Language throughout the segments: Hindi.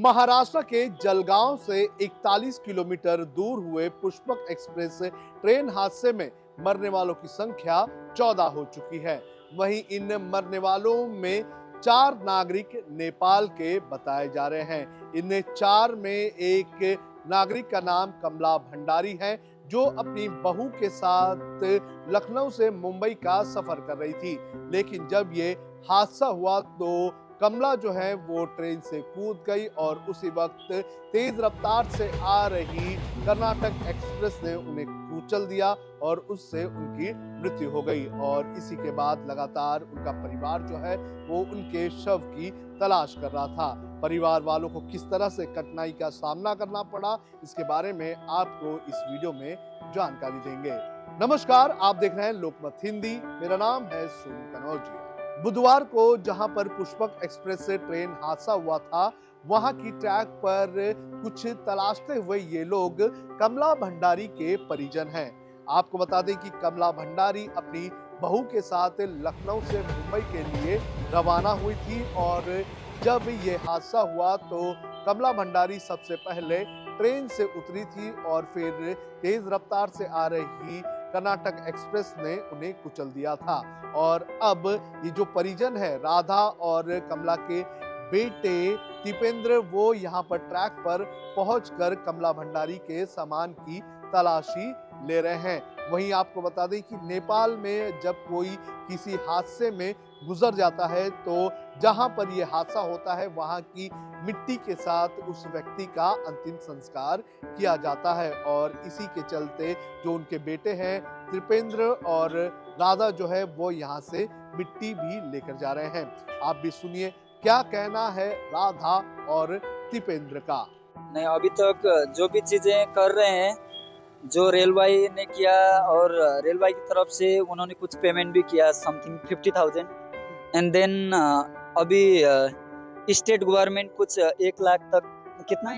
महाराष्ट्र के जलगांव से 41 किलोमीटर दूर हुए पुष्पक एक्सप्रेस ट्रेन हादसे में मरने वालों की संख्या 14 हो चुकी है। वहीं इन मरने वालों में 4 नागरिक नेपाल के बताए जा रहे हैं। इन 4 में एक नागरिक का नाम कमला भंडारी है, जो अपनी बहू के साथ लखनऊ से मुंबई का सफर कर रही थी। लेकिन जब ये हादसा हुआ तो कमला जो है वो ट्रेन से कूद गई और उसी वक्त तेज रफ्तार से आ रही कर्नाटक एक्सप्रेस ने उन्हें कुचल दिया और उससे उनकी मृत्यु हो गई। और इसी के बाद लगातार उनका परिवार जो है वो उनके शव की तलाश कर रहा था। परिवार वालों को किस तरह से कठिनाई का सामना करना पड़ा, इसके बारे में आपको इस वीडियो में जानकारी देंगे। नमस्कार, आप देख रहे हैं लोकमत हिंदी। मेरा नाम है सोनू कनौजिया। बुधवार को जहां पर पुष्पक एक्सप्रेस से ट्रेन हादसा हुआ था, वहां की ट्रैक पर कुछ तलाशते हुए ये लोग कमला भंडारी के परिजन हैं। आपको बता दें कि कमला भंडारी अपनी बहू के साथ लखनऊ से मुंबई के लिए रवाना हुई थी और जब ये हादसा हुआ तो कमला भंडारी सबसे पहले ट्रेन से उतरी थी और फिर तेज रफ्तार से आ रही कर्नाटक एक्सप्रेस ने उन्हें कुचल दिया था। और अब ये जो परिजन है राधा और कमला के बेटे दीपेंद्र, वो यहाँ पर ट्रैक पर पहुंचकर कमला भंडारी के सामान की तलाशी ले रहे हैं। वहीं आपको बता दें कि नेपाल में जब कोई किसी हादसे में गुजर जाता है तो जहां पर यह हादसा होता है वहां की मिट्टी के साथ उस व्यक्ति का अंतिम संस्कार किया जाता है। और इसी के चलते जो उनके बेटे हैं दीपेंद्र और राधा जो है वो यहाँ से मिट्टी भी लेकर जा रहे हैं। आप भी सुनिए क्या कहना है राधा और दीपेंद्र का। नहीं, अभी तक जो भी चीजें कर रहे हैं, जो रेलवे ने किया और रेलवे की तरफ से उन्होंने कुछ पेमेंट भी किया, समथिंग 50,000। एंड देन अभी स्टेट गवर्नमेंट कुछ 1 लाख तक, कितना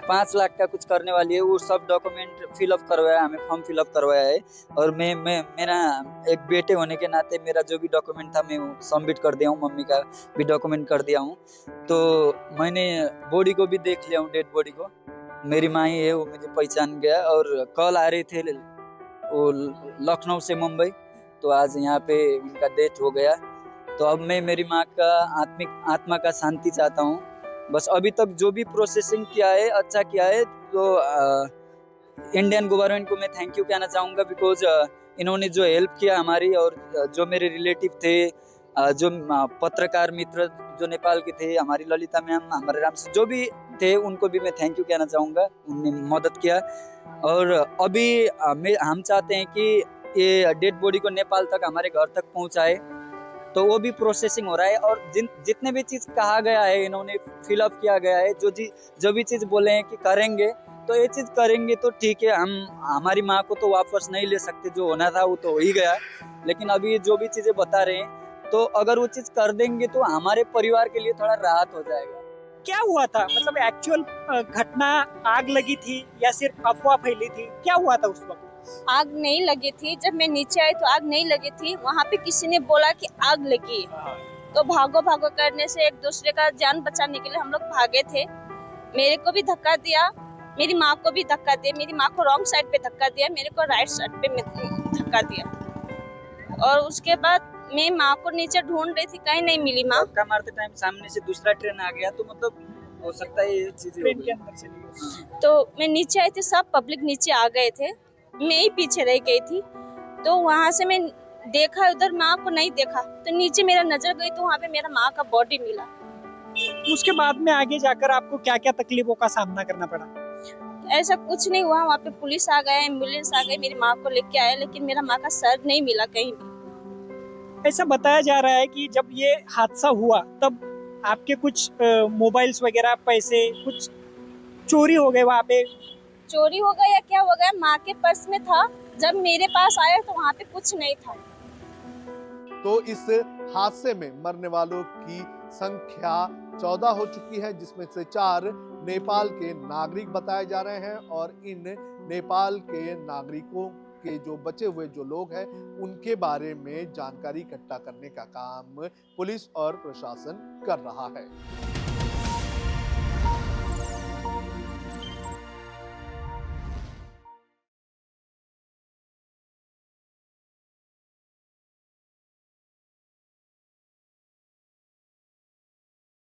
5 लाख का कुछ करने वाली है। वो सब डॉक्यूमेंट फिलअप करवाया, हमें फॉर्म फिलअप करवाया है। और मैं मेरा एक बेटे होने के नाते मेरा जो भी डॉक्यूमेंट था मैं सबमिट कर दिया हूँ, मम्मी का भी डॉक्यूमेंट कर दिया हूँ। तो मैंने बॉडी को भी देख लिया हूँ, डेड बॉडी को। मेरी माँ ही है, वो मुझे पहचान गया। और कल आ रहे थे वो लखनऊ से मुंबई, तो आज यहाँ पे उनका डेथ हो गया। तो अब मैं मेरी माँ का आत्मा का शांति चाहता हूँ। बस अभी तक जो भी प्रोसेसिंग किया है अच्छा किया है। तो इंडियन गवर्नमेंट को मैं थैंक यू कहना चाहूँगा, बिकॉज इन्होंने जो हेल्प किया हमारी, और जो मेरे रिलेटिव थे, जो पत्रकार मित्र जो नेपाल के थे, हमारी ललिता मैम, हमारे राम से जो भी थे, उनको भी मैं थैंक यू कहना चाहूँगा, उन्होंने मदद किया। और अभी हम चाहते हैं कि ये डेड बॉडी को नेपाल तक, हमारे घर तक पहुँचाए। तो वो भी प्रोसेसिंग हो रहा है। और जितने भी चीज़ कहा गया है, इन्होंने फिलअप किया गया है, जो भी चीज़ बोले हैं कि करेंगे, तो ये चीज़ करेंगे तो ठीक है। हम हमारी माँ को तो वापस नहीं ले सकते, जो होना था वो तो हो ही गया। लेकिन अभी जो भी चीज़ें बता रहे हैं, तो अगर वो चीज़ कर देंगे तो हमारे परिवार के लिए थोड़ा राहत हो जाएगा। क्या हुआ था? मतलब एक्चुअल घटना, आग लगी थी या सिर्फ अफवाह फैली थी? क्या हुआ था उस वक्त? आग नहीं लगी थी। जब मैं नीचे आई तो आग नहीं लगी थी। वहाँ पे किसी ने बोला कि आग लगी, तो भागो भागो करने से एक दूसरे का जान बचाने के लिए हम लोग भागे थे। मेरे को भी धक्का दिया, मेरी माँ को भी धक्का दिया। मेरी माँ को रॉन्ग साइड पे धक्का दिया, मेरे को राइट साइड पे धक्का दिया। और उसके बाद मैं माँ को नीचे ढूंढ रही थी, कहीं नहीं मिली माँ। धक्का मारते टाइम सामने से दूसरा ट्रेन आ गया, तो मतलब हो सकता है ये चीजें ट्रेन के अंदर चली गई। तो मैं नीचे आई थी, सब पब्लिक नीचे आ गए थे, मैं ही पीछे रह गई थी। तो वहाँ से मैं देखा, उधर माँ को नहीं देखा, तो नीचे मेरा नजर गई तो वहाँ पे मेरा माँ का बॉडी मिला। उसके बाद में आगे जाकर आपको क्या क्या तकलीफों का सामना करना पड़ा? ऐसा कुछ नहीं हुआ। वहाँ पे पुलिस आ गया, एम्बुलेंस आ गई, मेरी माँ को लेके आया, लेकिन मेरा माँ का सर नहीं मिला कहीं भी। ऐसा बताया जा रहा है कि जब ये हादसा हुआ तब आपके कुछ मोबाइल्स वगैरह, पैसे कुछ चोरी हो गए वहाँ पे। चोरी हो गया या क्या हो गया, माँ के पर्स में था। जब मेरे पास आया तो वहाँ पे कुछ नहीं था। तो इस हादसे में मरने वालों की संख्या 14 हो चुकी है, जिसमें से 4 नेपाल के नागरिक बताए जा रहे हैं। और इन नेपाल के नागरिकों के जो बचे हुए जो लोग हैं उनके बारे में जानकारी इकट्ठा करने का काम पुलिस और प्रशासन कर रहा है।